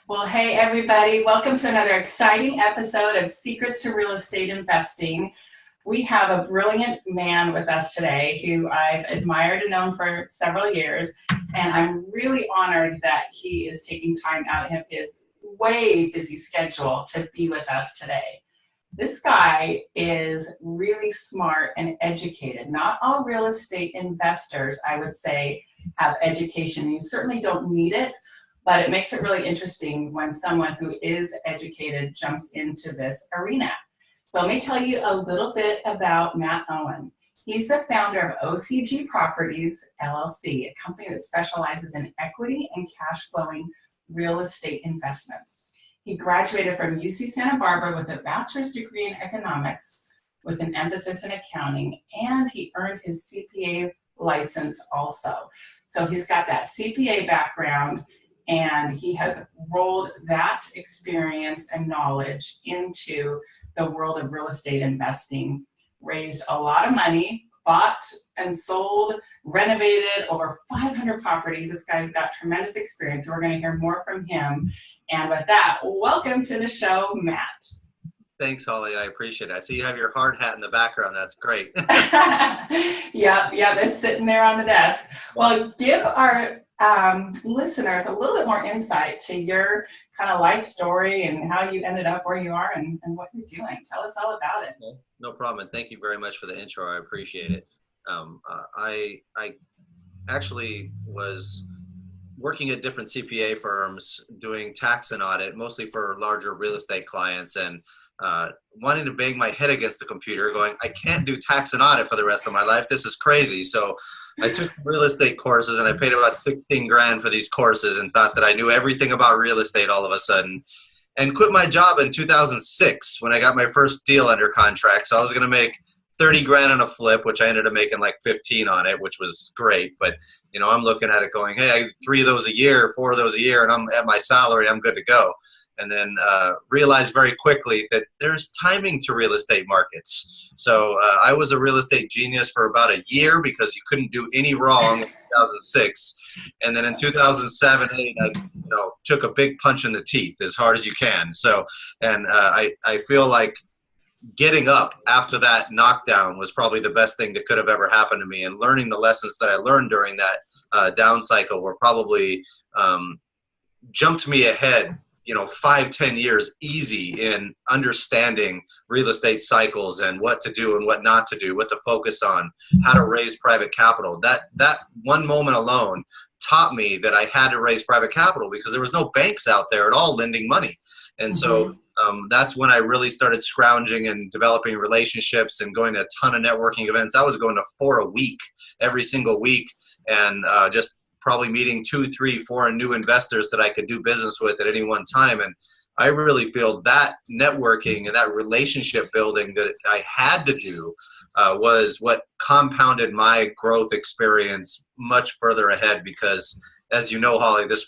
Well, hey, everybody. Welcome to another exciting episode of Secrets to Real Estate Investing. We have a brilliant man with us today who I've admired and known for several years, and I'm really honored that he is taking time out of his way busy schedule to be with us today. This guy is really smart and educated. Not all real estate investors, I would say, have education. You certainly don't need it, but it makes it really interesting when someone who is educated jumps into this arena. So let me tell you a little bit about Matt Owens. He's the founder of OCG Properties, LLC, a company that specializes in equity and cash flowing real estate investments. He graduated from UC Santa Barbara with a bachelor's degree in economics with an emphasis in accounting, and he earned his CPA license also. So he's got that CPA background, and he has rolled that experience and knowledge into the world of real estate investing, raised a lot of money, bought and sold, renovated over 500 properties. This guy's got tremendous experience. So we're going to hear more from him. And with that, welcome to the show, Matt. Thanks, Holly. I appreciate it. I see you have your hard hat in the background. That's great. Yep, it's sitting there on the desk. Well, give our listeners a little bit more insight to your kind of life story and how you ended up where you are and what you're doing. Tell us all about it. No problem. And thank you very much for the intro. I appreciate it. I actually was working at different CPA firms doing tax and audit, mostly for larger real estate clients, and wanting to bang my head against the computer going, I can't do tax and audit for the rest of my life. This is crazy. So I took some real estate courses, and I paid about 16 grand for these courses and thought that I knew everything about real estate all of a sudden, and quit my job in 2006 when I got my first deal under contract. So I was going to make 30 grand on a flip, which I ended up making like 15 on it, which was great. But, you know, I'm looking at it going, hey, I get 3 of those a year, 4 of those a year, and I'm at my salary, I'm good to go. And then realized very quickly that there's timing to real estate markets. So I was a real estate genius for about a year because you couldn't do any wrong in 2006. And then in 2007, 8, I took a big punch in the teeth as hard as you can. So, and I feel like getting up after that knockdown was probably the best thing that could have ever happened to me. And learning the lessons that I learned during that down cycle were probably jumped me ahead 5-10 years easy in understanding real estate cycles and what to do and what not to do, what to focus on, how to raise private capital. That one moment alone taught me that I had to raise private capital because there was no banks out there at all lending money. And so that's when I really started scrounging and developing relationships and going to a ton of networking events. I was going to 4 a week, every single week, and just probably meeting 2, 3, 4 new investors that I could do business with at any one time. And I really feel that networking and that relationship building that I had to do was what compounded my growth experience much further ahead, because as you know, Holly, this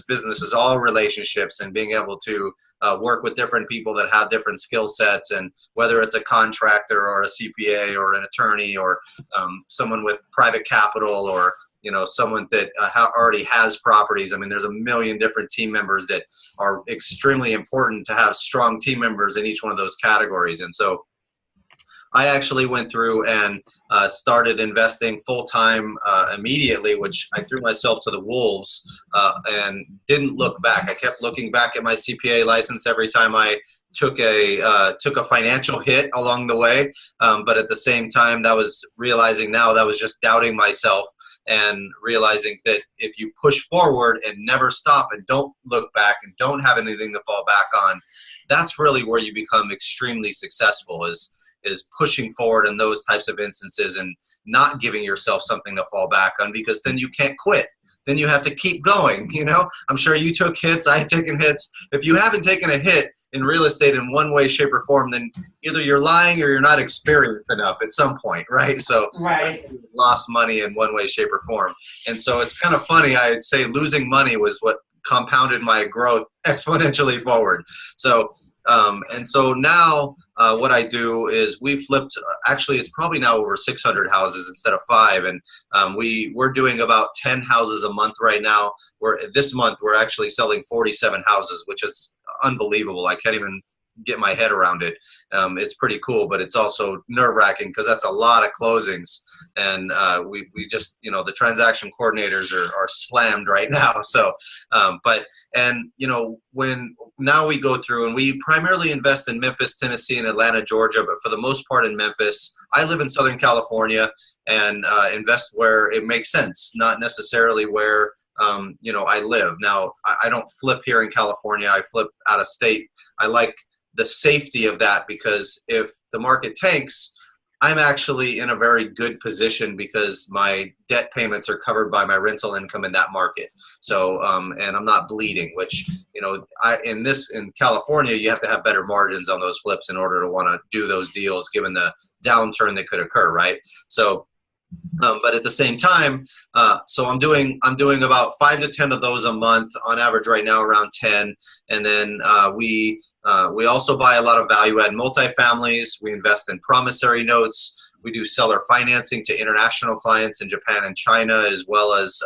business is all relationships and being able to work with different people that have different skill sets, and whether it's a contractor or a CPA or an attorney or someone with private capital or someone that already has properties. I mean, there's a million different team members that are extremely important to have strong team members in each one of those categories. And so I actually went through and started investing full-time immediately, which I threw myself to the wolves and didn't look back. I kept looking back at my CPA license every time I took a financial hit along the way. But at the same time, that was realizing now that was just doubting myself and realizing that if you push forward and never stop and don't look back and don't have anything to fall back on, that's really where you become extremely successful, is pushing forward in those types of instances and not giving yourself something to fall back on, because then you can't quit. Then you have to keep going. I'm sure you took hits. I've taken hits. If you haven't taken a hit in real estate in one way, shape, or form, then either you're lying or you're not experienced enough at some point, right? So right. Lost money in one way, shape, or form. And so it's kind of funny. I'd say losing money was what compounded my growth exponentially forward. So and so now what I do is we flipped, actually it's probably now over 600 houses instead of 5. And we're doing about 10 houses a month right now. This month we're actually selling 47 houses, which is unbelievable. I can't even get my head around it. It's pretty cool, but it's also nerve-wracking because that's a lot of closings. And we just, the transaction coordinators are slammed right now. So, when now we go through and we primarily invest in Memphis, Tennessee, and Atlanta, Georgia, but for the most part in Memphis. I live in Southern California and invest where it makes sense, not necessarily where I live. Now, I don't flip here in California. I flip out of state. I like the safety of that because if the market tanks, I'm actually in a very good position because my debt payments are covered by my rental income in that market. So, and I'm not bleeding, which, in California, you have to have better margins on those flips in order to want to do those deals given the downturn that could occur, right? So, but at the same time, so I'm doing about 5 to 10 of those a month on average right now, around 10. And then we also buy a lot of value add multifamilies. We invest in promissory notes. We do seller financing to international clients in Japan and China, as well as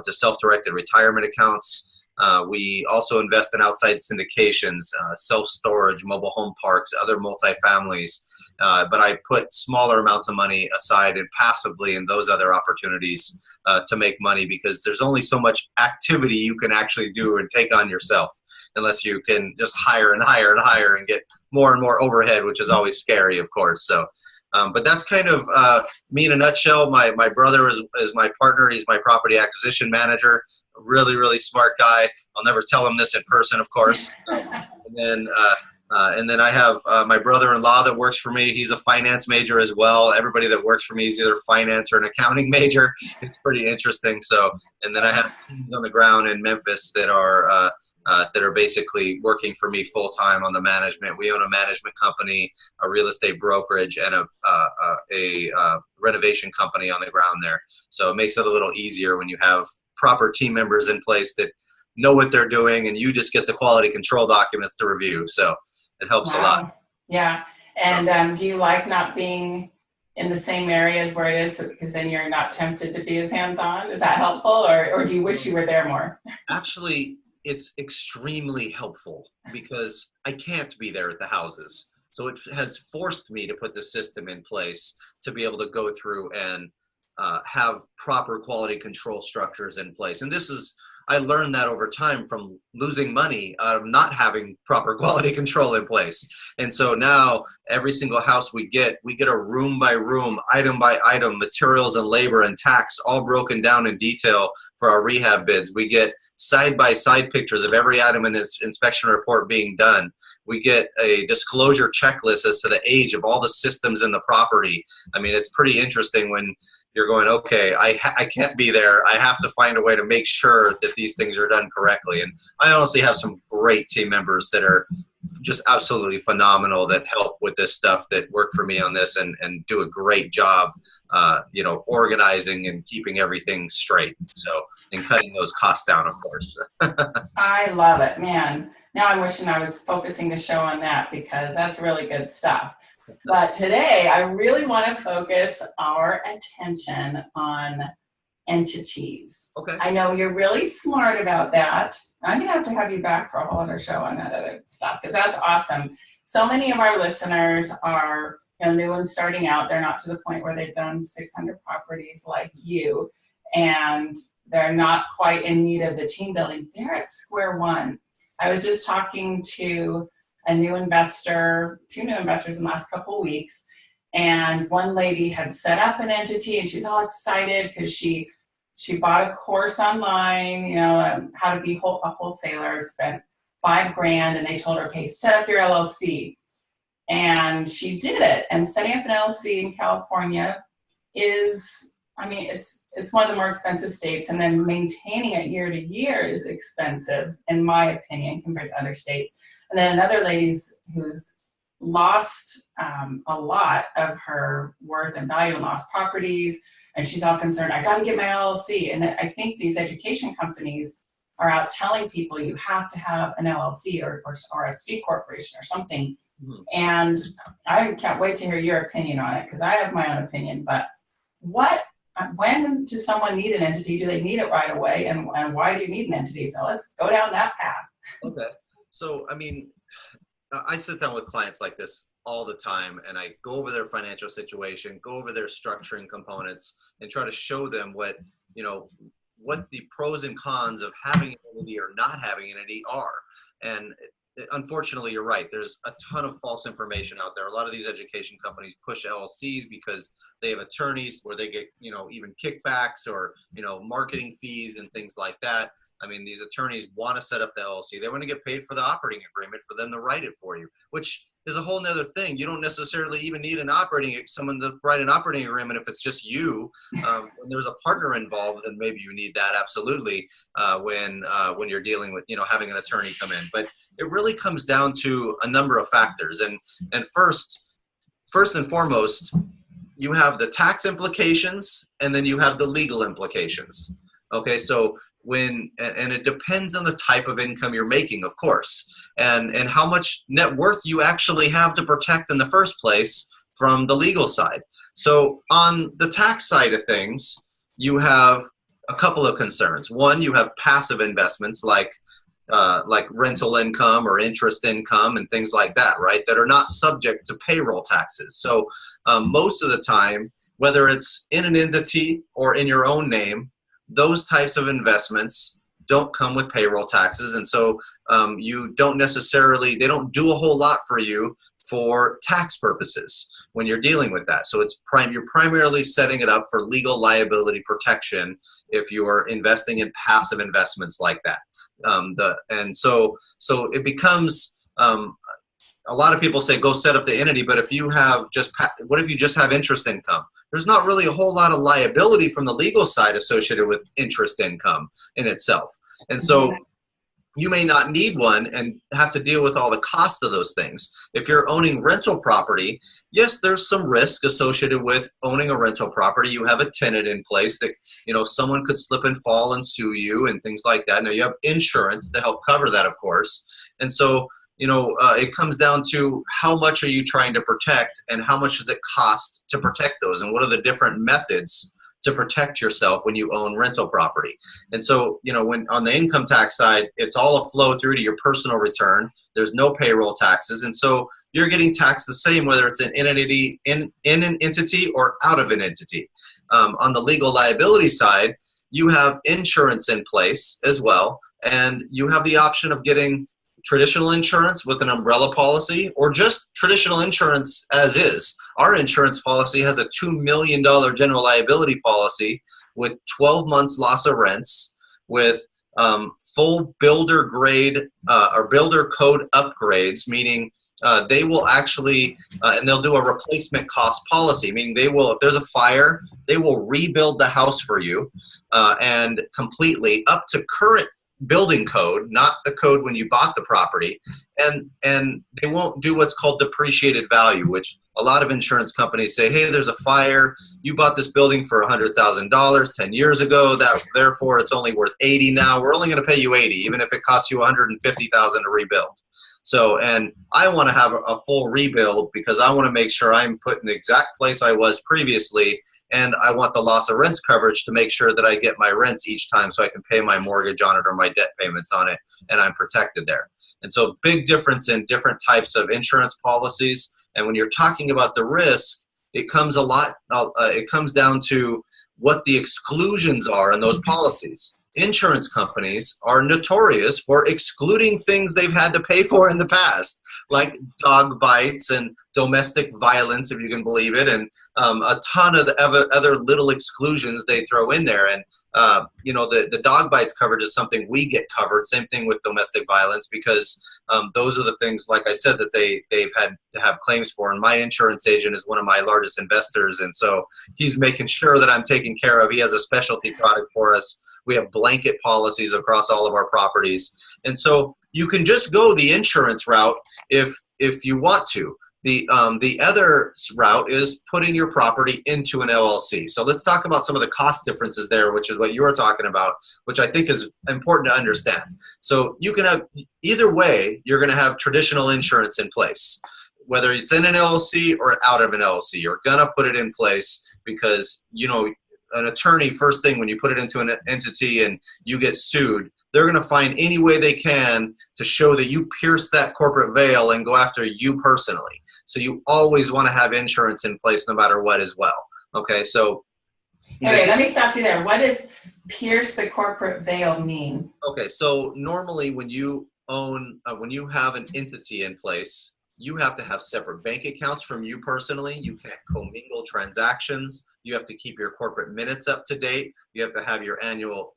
to self-directed retirement accounts. We also invest in outside syndications, self-storage, mobile home parks, other multifamilies. But I put smaller amounts of money aside and passively in those other opportunities to make money because there's only so much activity you can actually do and take on yourself unless you can just hire and hire and hire and get more and more overhead, which is always scary, of course. So, but that's kind of me in a nutshell. My brother is my partner. He's my property acquisition manager. Really, really smart guy. I'll never tell him this in person, of course. And then I have my brother-in-law that works for me. He's a finance major as well. Everybody that works for me is either finance or an accounting major. It's pretty interesting. So, and then I have teams on the ground in Memphis that are basically working for me full-time on the management. We own a management company, a real estate brokerage, and a renovation company on the ground there. So it makes it a little easier when you have proper team members in place that know what they're doing, and you just get the quality control documents to review. So it helps a lot. Yeah. And do you like not being in the same areas where it is because then you're not tempted to be as hands-on? Is that helpful, or do you wish you were there more? Actually, it's extremely helpful because I can't be there at the houses. So it has forced me to put the system in place to be able to go through and have proper quality control structures in place. And I learned that over time from losing money out of not having proper quality control in place. And so now every single house we get a room by room, item by item, materials and labor and tax all broken down in detail for our rehab bids. We get side by side pictures of every item in this inspection report being done. We get a disclosure checklist as to the age of all the systems in the property. I mean, it's pretty interesting when you're going, okay, I can't be there. I have to find a way to make sure that these things are done correctly. And I honestly have some great team members that are just absolutely phenomenal that help with this stuff, that work for me on this and do a great job, organizing and keeping everything straight. So, and cutting those costs down, of course. I love it, man. Now I'm wishing I was focusing the show on that because that's really good stuff. But today, I really want to focus our attention on entities. Okay. I know you're really smart about that. I'm going to have you back for a whole other show on that other stuff because that's awesome. So many of our listeners are new and starting out. They're not to the point where they've done 600 properties like you, and they're not quite in need of the team building. They're at square one. I was just talking to two new investors in the last couple of weeks. And one lady had set up an entity and she's all excited because she bought a course online, how to be a wholesaler, spent $5,000 and they told her, okay, set up your LLC. And she did it. And setting up an LLC in California it's one of the more expensive states, and then maintaining it year to year is expensive, in my opinion, compared to other states. And then another lady who's lost a lot of her worth and value and lost properties, and she's all concerned, I got to get my LLC. And I think these education companies are out telling people you have to have an LLC or a C corporation or something. Mhm. And I can't wait to hear your opinion on it, because I have my own opinion. But when does someone need an entity? Do they need it right away? And why do you need an entity? So let's go down that path. Okay. So, I mean, I sit down with clients like this all the time, and I go over their financial situation, go over their structuring components, and try to show them what the pros and cons of having an entity or not having an entity are. And unfortunately, you're right. There's a ton of false information out there. A lot of these education companies push LLCs because they have attorneys where they get, even kickbacks or, marketing fees and things like that. I mean, these attorneys want to set up the LLC. They want to get paid for the operating agreement for them to write it for you, which is a whole nother thing. You don't necessarily even need someone to write an operating agreement if it's just you. When there's a partner involved, then maybe you need that, absolutely, when you're dealing with, having an attorney come in. But it really comes down to a number of factors. And first and foremost, you have the tax implications, and then you have the legal implications. Okay, so and it depends on the type of income you're making, of course, and how much net worth you actually have to protect in the first place from the legal side. So on the tax side of things, you have a couple of concerns. One, you have passive investments like rental income or interest income and things like that, right, that are not subject to payroll taxes. So most of the time, whether it's in an entity or in your own name, those types of investments don't come with payroll taxes. And so they don't do a whole lot for you for tax purposes when you're dealing with that. So you're primarily setting it up for legal liability protection if you are investing in passive investments like that. So it becomes, a lot of people say, go set up the entity, but what if you just have interest income? There's not really a whole lot of liability from the legal side associated with interest income in itself. And so you may not need one and have to deal with all the cost of those things. If you're owning rental property, yes, there's some risk associated with owning a rental property. You have a tenant in place that, someone could slip and fall and sue you and things like that. Now you have insurance to help cover that, of course. And so, it comes down to how much are you trying to protect and how much does it cost to protect those, and what are the different methods to protect yourself when you own rental property. And so, when on the income tax side, it's all a flow through to your personal return. There's no payroll taxes. And so you're getting taxed the same, whether it's an entity in an entity or out of an entity. On the legal liability side, you have insurance in place as well. And you have the option of getting traditional insurance with an umbrella policy or just traditional insurance as is. Our insurance policy has a $2 million general liability policy with 12 months loss of rents, with full builder grade or builder code upgrades, meaning they will actually, and they'll do a replacement cost policy, meaning if there's a fire, they will rebuild the house for you and completely up to current building code, not the code when you bought the property, and they won't do what's called depreciated value, which a lot of insurance companies say, hey, there's a fire, you bought this building for $100,000 10 years ago, therefore it's only worth 80 now, we're only going to pay you 80, even if it costs you $150,000 to rebuild. So, and I want to have a full rebuild because I want to make sure I'm put in the exact place I was previously, and I want the loss of rents coverage to make sure that I get my rents each time so I can pay my mortgage on it or my debt payments on it, and I'm protected there. And so big difference in different types of insurance policies. And when you're talking about the risk, it comes down to what the exclusions are in those policies. Insurance companies are notorious for excluding things they've had to pay for in the past, like dog bites and domestic violence, if you can believe it, and a ton of the other little exclusions they throw in there. And the dog bites coverage is something we get covered. Same thing with domestic violence, because those are the things, like I said, that they've had to have claims for. And my insurance agent is one of my largest investors, and so he's making sure that I'm taken care of. He has a specialty product for us. We have blanket policies across all of our properties. And so you can just go the insurance route if you want to. The other route is putting your property into an LLC. So let's talk about some of the cost differences there, which is what you were talking about, which I think is important to understand. So you can have, either way, you're going to have traditional insurance in place. Whether it's in an LLC or out of an LLC, you're going to put it in place because, you know, an attorney, first thing when you put it into an entity and you get sued, they're going to find any way they can to show that you pierced that corporate veil and go after you personally. So you always want to have insurance in place no matter what as well. Okay, so. Okay, let me stop you there. What does pierce the corporate veil mean? Okay, so normally when you own, when you have an entity in place, you have to have separate bank accounts from you personally. You can't commingle transactions. You have to keep your corporate minutes up to date. You have to have your annual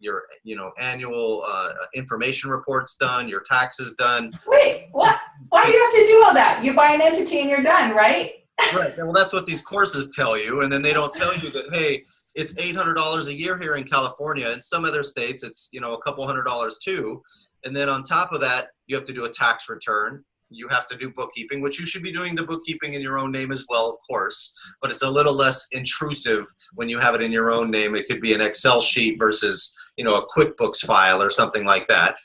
information reports done, your taxes done. Wait, what? Why do you have to do all that? You buy an entity and you're done, right? Right. Well, that's what these courses tell you, and then they don't tell you that, hey, it's $800 a year here in California. In some other states, it's, you know, a couple $100s too. And then on top of that, you have to do a tax return. You have to do bookkeeping, which you should be doing the bookkeeping in your own name as well, of course, but it's a little less intrusive when you have it in your own name. It could be an Excel sheet versus, you know, a QuickBooks file or something like that.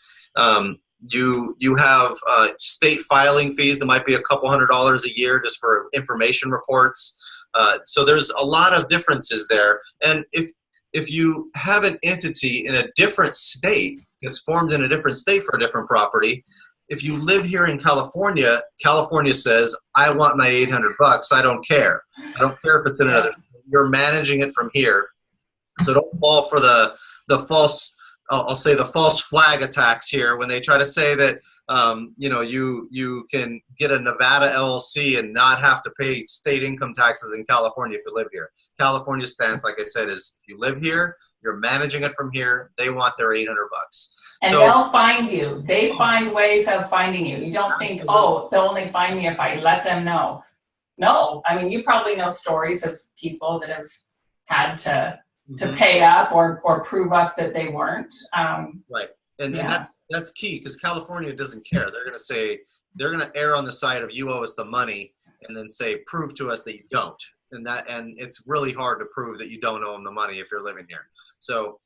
You have state filing fees that might be a couple $100s a year just for information reports. So there's a lot of differences there. And if you have an entity in a different state, it's formed in a different state for a different property. If you live here in California, California says, I want my $800. I don't care. I don't care if it's in another state. You're managing it from here. So don't fall for the false, I'll say the false flag attacks here when they try to say that, you know, you can get a Nevada LLC and not have to pay state income taxes in California if you live here. California's stance, like I said, is if you live here, you're managing it from here. They want their $800. And so, they'll find you. They find ways of finding you. You don't think, oh, they'll only find me if I let them know. No, I mean, you probably know stories of people that have had to pay up or prove up that they weren't. Right, and that's key because California doesn't care. They're going to say, they're going to err on the side of you owe us the money, and then say prove to us that you don't. And it's really hard to prove that you don't owe them the money if you're living here. So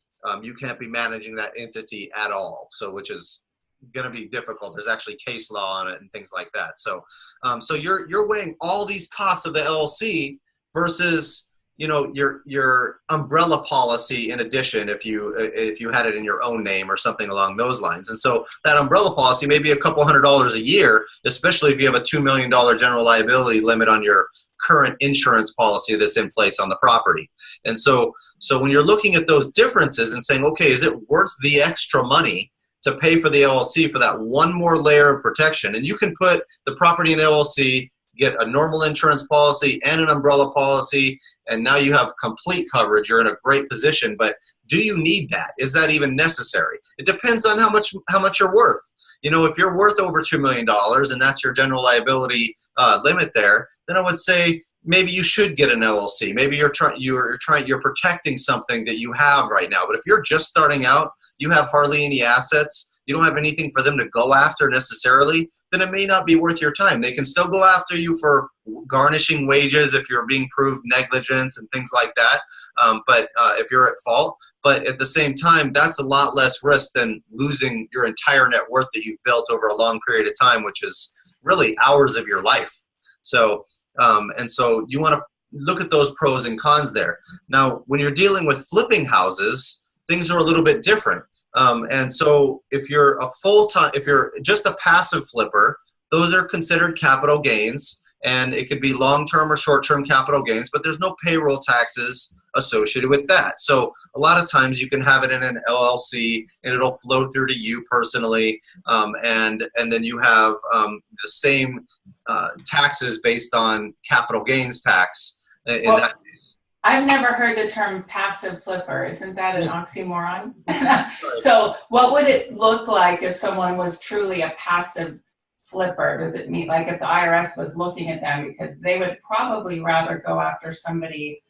you can't be managing that entity at all. So which is going to be difficult. There's actually case law on it and things like that. So so you're weighing all these costs of the LLC versus, you know, your umbrella policy in addition if you had it in your own name or something along those lines. And so that umbrella policy may be a couple $100s a year, especially if you have a $2 million general liability limit on your current insurance policy that's in place on the property. And so when you're looking at those differences and saying, okay, is it worth the extra money to pay for the LLC for that one more layer of protection? And you can put the property in LLC, get a normal insurance policy and an umbrella policy, and now you have complete coverage. You're in a great position, but do you need that? Is that even necessary? It depends on how much you're worth. You know, if you're worth over $2 million and that's your general liability limit there, then I would say maybe you should get an LLC. Maybe you're protecting something that you have right now. But if you're just starting out, you have hardly any assets, you don't have anything for them to go after necessarily, then it may not be worth your time. They can still go after you for garnishing wages if you're being proved negligence and things like that, but if you're at fault. But at the same time, that's a lot less risk than losing your entire net worth that you've built over a long period of time, which is really hours of your life. So, and so you want to look at those pros and cons there. Now, when you're dealing with flipping houses, things are a little bit different. And so if you're if you're just a passive flipper, those are considered capital gains, and it could be long-term or short-term capital gains, but there's no payroll taxes associated with that. So a lot of times you can have it in an LLC and it'll flow through to you personally, and then you have the same taxes based on capital gains tax in that case. I've never heard the term passive flipper. Isn't that an oxymoron? So what would it look like if someone was truly a passive flipper? Does it mean like if the IRS was looking at them, because they would probably rather go after somebody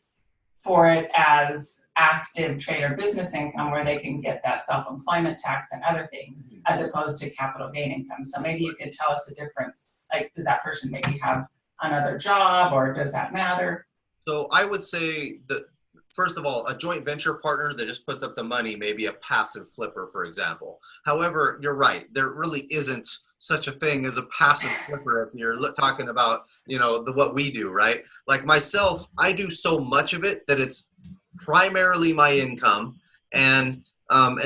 for it as active trade or business income where they can get that self-employment tax and other things as opposed to capital gain income. So maybe you could tell us the difference. Like, does that person maybe have another job, or does that matter? So I would say that, first of all, a joint venture partner that just puts up the money may be a passive flipper, for example. However, you're right. There really isn't such a thing as a passive flipper if you're talking about, what we do, right? Like myself, I do so much of it that it's primarily my income. And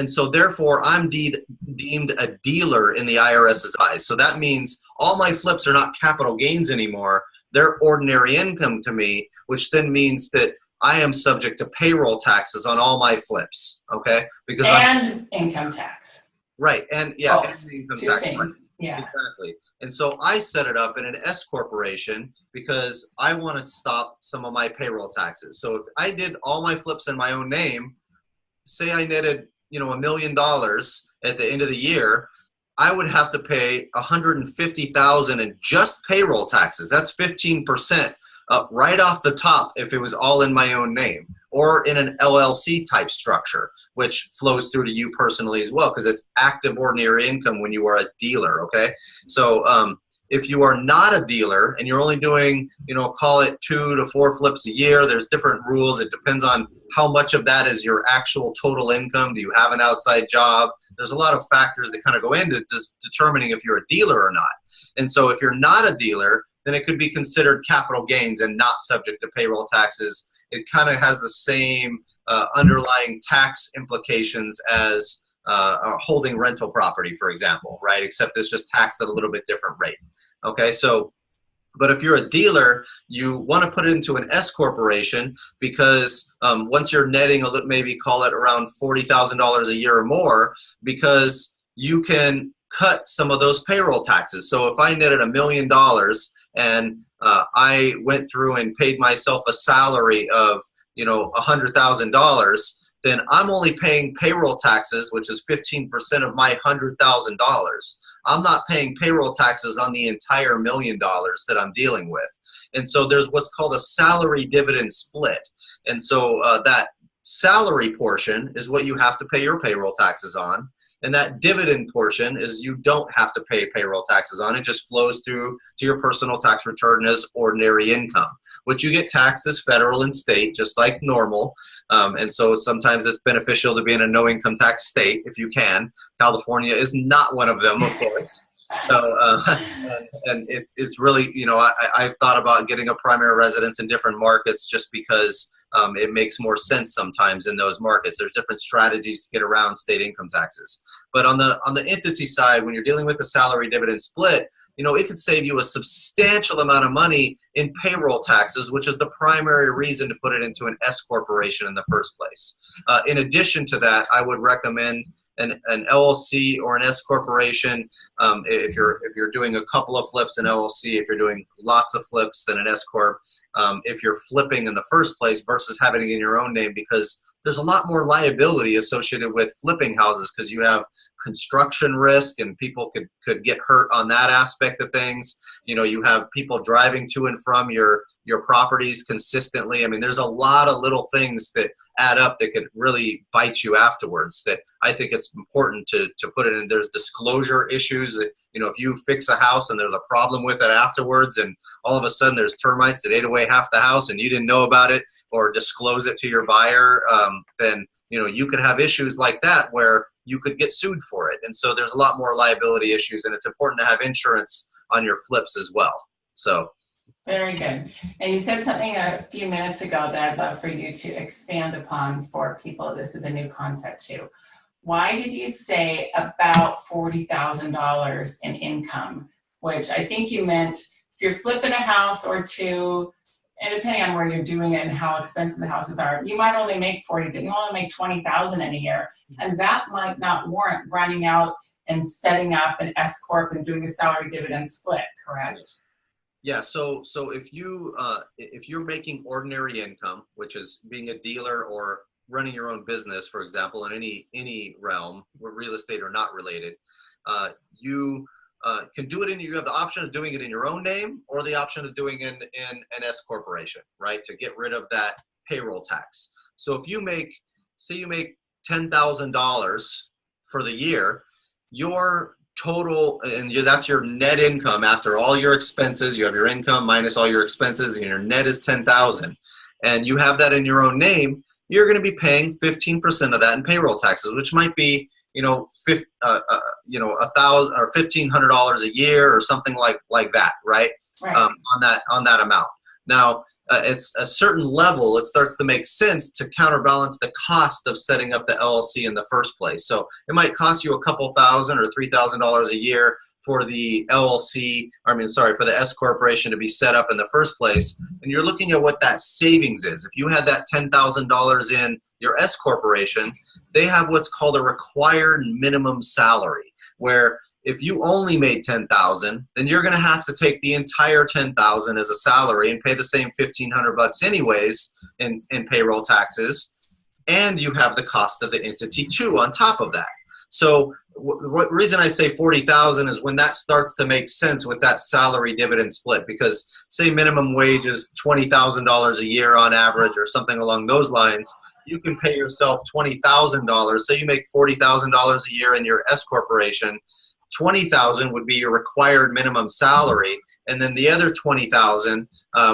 so therefore I'm deemed a dealer in the IRS's eyes. So that means all my flips are not capital gains anymore. They're ordinary income to me, which then means that I am subject to payroll taxes on all my flips, okay? Because income tax. Right, and Oh, and the income two tax. things. Right. Yeah. Exactly. And so I set it up in an S corporation because I want to stop some of my payroll taxes. So if I did all my flips in my own name, say I netted, $1 million at the end of the year, I would have to pay $150,000 in just payroll taxes. That's 15% right off the top if it was all in my own name, or in an LLC type structure, which flows through to you personally as well, because it's active ordinary income when you are a dealer. Okay, so if you are not a dealer and you're only doing, call it 2 to 4 flips a year, there's different rules. It depends on how much of that is your actual total income. Do you have an outside job? There's a lot of factors that kind of go into determining if you're a dealer or not. And so if you're not a dealer, then it could be considered capital gains and not subject to payroll taxes. It kind of has the same underlying tax implications as holding rental property, for example, right? Except it's just taxed at a little bit different rate. Okay, so, but if you're a dealer, you want to put it into an S corporation because once you're netting a little, maybe call it around $40,000 a year or more, because you can cut some of those payroll taxes. So if I netted $1 million and I went through and paid myself a salary of, $100,000, then I'm only paying payroll taxes, which is 15% of my $100,000. I'm not paying payroll taxes on the entire $1 million that I'm dealing with. And so there's what's called a salary dividend split. And so that salary portion is what you have to pay your payroll taxes on. And that dividend portion is you don't have to pay payroll taxes on. It just flows through to your personal tax return as ordinary income, which you get taxed as federal and state, just like normal. And so sometimes it's beneficial to be in a no income tax state if you can. California is not one of them, of course. So, and it's really, I've thought about getting a primary residence in different markets just because it makes more sense sometimes in those markets. There's different strategies to get around state income taxes. But on the entity side, when you're dealing with the salary dividend split, it could save you a substantial amount of money in payroll taxes, which is the primary reason to put it into an S corporation in the first place. In addition to that, I would recommend an LLC or an S corporation. If you're doing a couple of flips, an LLC. If you're doing lots of flips, then an S corp. If you're flipping in the first place versus having it in your own name, because there's a lot more liability associated with flipping houses because you have construction risk and people could get hurt on that aspect of things. You have people driving to and from your properties consistently. I mean, there's a lot of little things that add up that could really bite you afterwards, that I think it's important to put it in. There's disclosure issues that, if you fix a house and there's a problem with it afterwards and all of a sudden there's termites that ate away half the house and you didn't know about it or disclose it to your buyer, then, you could have issues like that where you could get sued for it. And so there's a lot more liability issues, and it's important to have insurance on your flips as well. So. Very good. And you said something a few minutes ago that I'd love for you to expand upon for people. This is a new concept too. Why did you say about $40,000 in income? Which I think you meant if you're flipping a house or two, and depending on where you're doing it and how expensive the houses are, you might only make 40, you only make 20,000 in a year. And that might not warrant running out and setting up an S corp and doing a salary dividend split, correct? Yeah. So if you're making ordinary income, which is being a dealer or running your own business, for example, in any realm, where real estate or not related, you can do it you have the option of doing it in your own name or the option of doing it in an S corporation, right? To get rid of that payroll tax. So if say you make $10,000 for the year, your total, and that's your net income after all your expenses. You have your income minus all your expenses, and your net is 10,000, and you have that in your own name. You're going to be paying 15% of that in payroll taxes, which might be, $1,000 or $1,500 a year or something like that, right? Right. On that amount. Now, it's a certain level, it starts to make sense to counterbalance the cost of setting up the LLC in the first place. So it might cost you a couple thousand or $3,000 a year for the LLC, for the S corporation to be set up in the first place. And you're looking at what that savings is. If you had that $10,000 in your S corporation, they have what's called a required minimum salary, where if you only made 10,000, then you're going to have to take the entire 10,000 as a salary and pay the same 1,500 bucks anyways in payroll taxes, and you have the cost of the entity too on top of that. So what reason I say 40,000 is when that starts to make sense with that salary dividend split, because say minimum wage is $20,000 a year on average or something along those lines. You can pay yourself $20,000. Say you make $40,000 a year in your S corporation. 20,000 would be your required minimum salary, and then the other 20,000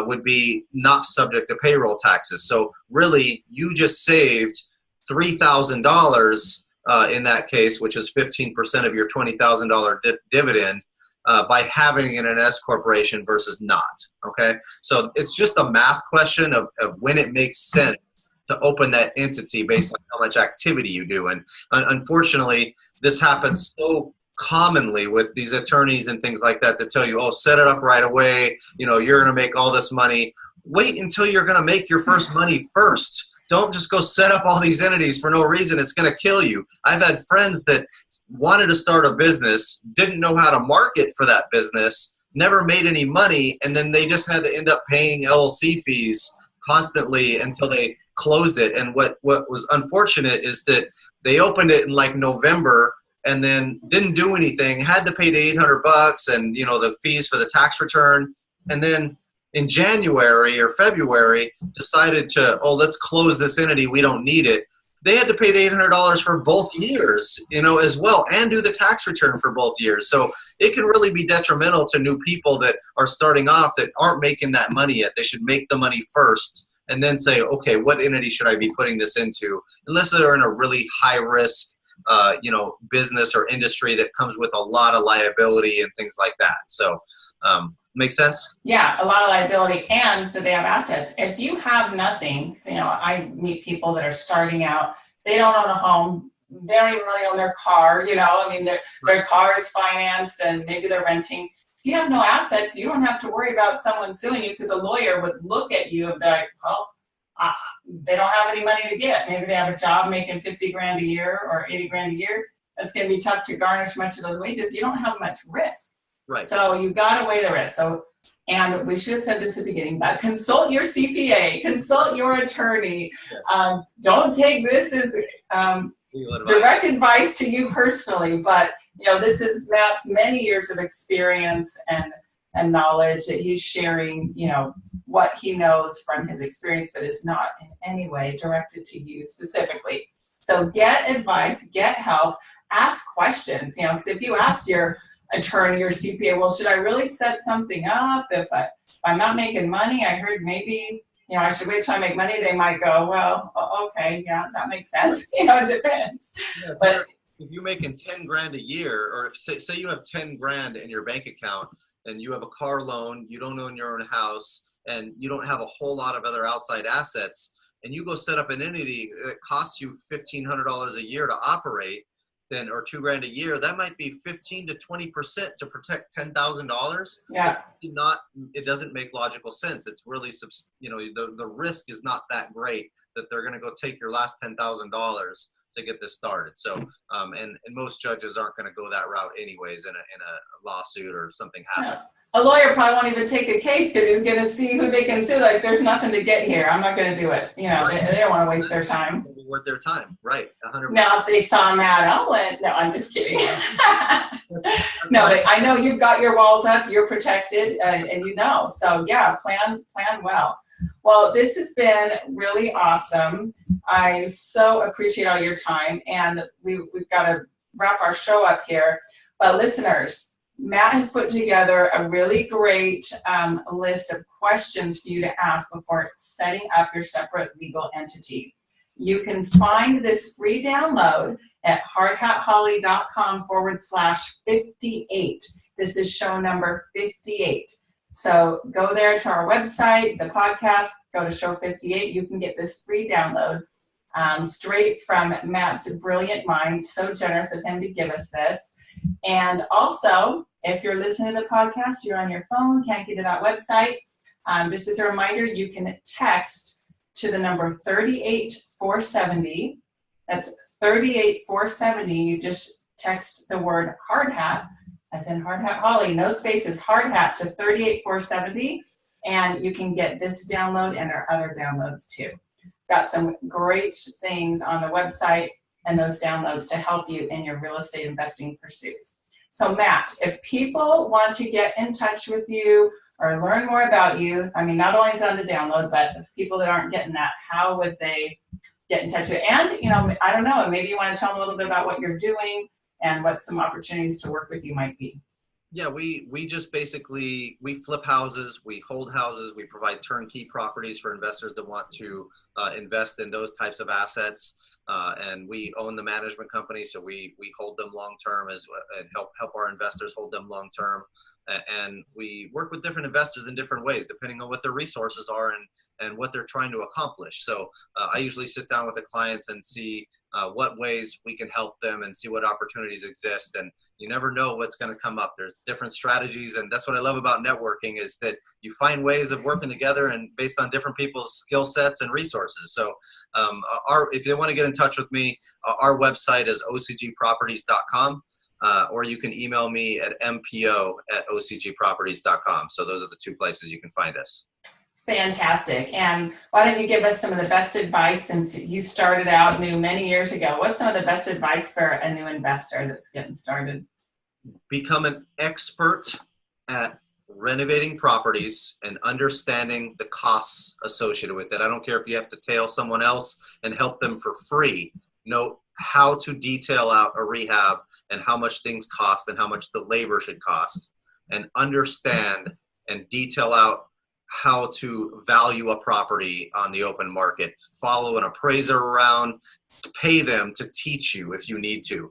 would be not subject to payroll taxes. So really, you just saved $3,000 in that case, which is 15% of your $20,000 dividend by having it in an S corporation versus not. Okay, so it's just a math question of when it makes sense to open that entity based on how much activity you do. And unfortunately, this happens so commonly with these attorneys and things like that tell you, oh, set it up right away, you're going to make all this money. Wait until you're going to make your first money first. Don't just go set up all these entities for no reason. It's going to kill you. I've had friends that wanted to start a business, didn't know how to market for that business, never made any money, and then they just had to end up paying LLC fees constantly until they closed it. And what was unfortunate is that they opened it in like November and then didn't do anything, had to pay the 800 bucks and the fees for the tax return, and then in January or February decided to, let's close this entity, we don't need it. They had to pay the $800 for both years, as well, and do the tax return for both years. So it can really be detrimental to new people that are starting off that aren't making that money yet. They should make the money first and then say, okay, what entity should I be putting this into? Unless they're in a really high risk business or industry that comes with a lot of liability and things like that. So, make sense? Yeah, a lot of liability, and that they have assets. If you have nothing, I meet people that are starting out, they don't own a home, they don't even really own their car, their car is financed and maybe they're renting. If you have no assets, you don't have to worry about someone suing you, because a lawyer would look at you and be like, they don't have any money to get. Maybe they have a job making 50 grand a year or 80 grand a year. That's going to be tough to garnish much of those wages. You don't have much risk. Right. So you've got to weigh the risk. So, and we should have said this at the beginning, but consult your CPA, consult your attorney. Yes. Don't take this as direct advice to you personally, but this is Matt's many years of experience and knowledge that he's sharing, what he knows from his experience, but is not in any way directed to you specifically. So get advice, get help, ask questions, because if you ask your attorney or CPA, well, should I really set something up if I'm not making money? I heard maybe, I should wait till I make money. They might go, well, okay, yeah, that makes sense. It depends. Yeah, but if you're making 10 grand a year, or if say you have 10 grand in your bank account and you have a car loan, you don't own your own house, and you don't have a whole lot of other outside assets, and you go set up an entity that costs you $1,500 a year to operate, then, or $2 grand a year, that might be 15 to 20% to protect $10,000. Yeah. It doesn't make logical sense. It's really, the risk is not that great that they're going to go take your last $10,000 to get this started. So, and most judges aren't going to go that route anyways in a lawsuit or something happening. Yeah. A lawyer probably won't even take a case because he's going to see who they can sue. Like, there's nothing to get here. I'm not going to do it. Right. They don't want to waste their time. Worth their time, right? 100%. Now, if they saw Matt Owens, no, I'm just kidding. No, but I know you've got your walls up. You're protected, and So yeah, plan well. Well, this has been really awesome. I so appreciate all your time, and we've got to wrap our show up here. But listeners, Matt has put together a really great list of questions for you to ask before setting up your separate legal entity. You can find this free download at hardhatholly.com/58. This is show number 58. So go there to our website, the podcast, go to show 58. You can get this free download straight from Matt's brilliant mind. So generous of him to give us this. And also, if you're listening to the podcast, you're on your phone, can't get to that website, just as a reminder, you can text to the number 38470. That's 38470. You just text the word hard hat, as in Hard Hat Holly, no spaces, hard hat to 38470, and you can get this download and our other downloads too. Got some great things on the website and those downloads to help you in your real estate investing pursuits. So Matt, if people want to get in touch with you or learn more about you, I mean, not only is it on the download, but if people that aren't getting that, how would they get in touch with you? And, you know, I don't know, maybe you want to tell them a little bit about what you're doing and what some opportunities to work with you might be. Yeah, we just basically, we flip houses, we hold houses, we provide turnkey properties for investors that want to invest in those types of assets. And we own the management company, so we hold them long term and help our investors hold them long term. And we work with different investors in different ways, depending on what their resources are and what they're trying to accomplish. So I usually sit down with the clients and see what ways we can help them and see what opportunities exist. And you never know what's going to come up. There's different strategies, and that's what I love about networking, is that you find ways of working together and based on different people's skill sets and resources. So if they want to get in touch with me, our website is ocgproperties.com. Or you can email me at mpo@ocgproperties.com. So those are the two places you can find us. Fantastic. And why don't you give us some of the best advice, since you started out new many years ago? What's some of the best advice for a new investor that's getting started? Become an expert at renovating properties and understanding the costs associated with it. I don't care if you have to tail someone else and help them for free. Know how to detail out a rehab and how much things cost and how much the labor should cost, and understand and detail out how to value a property on the open market. Follow an appraiser around, pay them to teach you if you need to.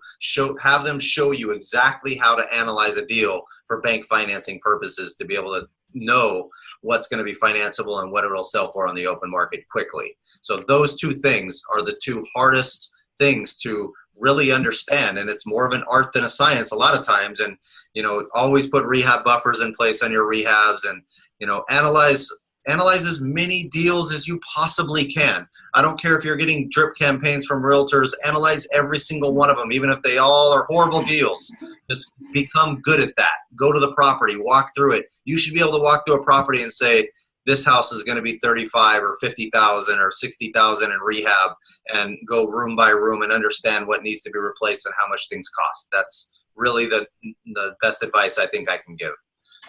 Have them show you exactly how to analyze a deal for bank financing purposes, to be able to know what's going to be financeable and what it'll sell for on the open market quickly. So those two things are the two hardest things to really understand, and it's more of an art than a science a lot of times. And always put rehab buffers in place on your rehabs, and analyze as many deals as you possibly can. I don't care if you're getting drip campaigns from realtors. Analyze every single one of them, even if they all are horrible deals. Just become good at that. Go to the property, walk through it. You should be able to walk through a property and say, this house is going to be 35 or 50,000 or 60,000 in rehab, and go room by room and understand what needs to be replaced and how much things cost. That's really the best advice I think I can give.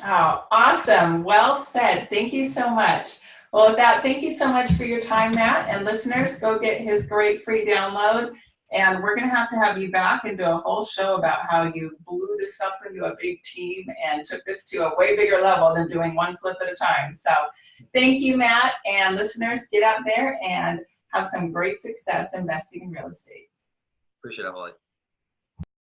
Oh, awesome. Well said. Thank you so much. Well, with that, thank you so much for your time, Matt. And listeners, go get his great free download. And we're going to have you back and do a whole show about how you blew this up into a big team and took this to a way bigger level than doing one flip at a time. So thank you, Matt. And listeners, get out there and have some great success investing in real estate. Appreciate it, Holly.